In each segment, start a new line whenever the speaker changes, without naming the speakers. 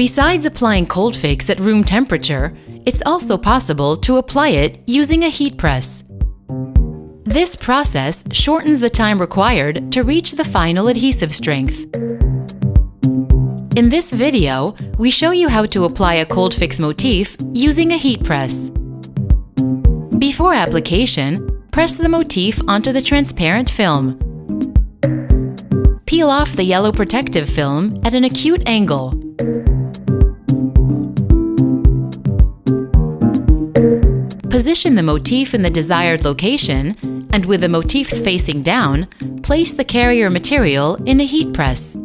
Besides applying cold fix at room temperature, it's also possible to apply it using a heat press. This process shortens the time required to reach the final adhesive strength. In this video, we show you how to apply a cold fix motif using a heat press. Before application, press the motif onto the transparent film. Peel off the yellow protective film at an acute angle. Position the motif in the desired location, and with the motifs facing down, place the carrier material in a heat press.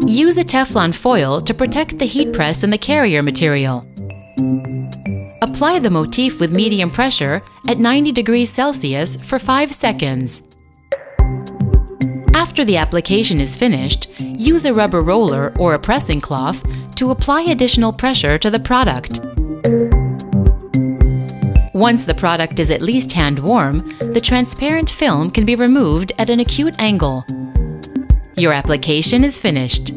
Use a Teflon foil to protect the heat press and the carrier material. Apply the motif with medium pressure at 90 degrees Celsius for 5 seconds. After the application is finished, use a rubber roller or a pressing cloth to apply additional pressure to the product. Once the product is at least hand warm, the transparent film can be removed at an acute angle. Your application is finished.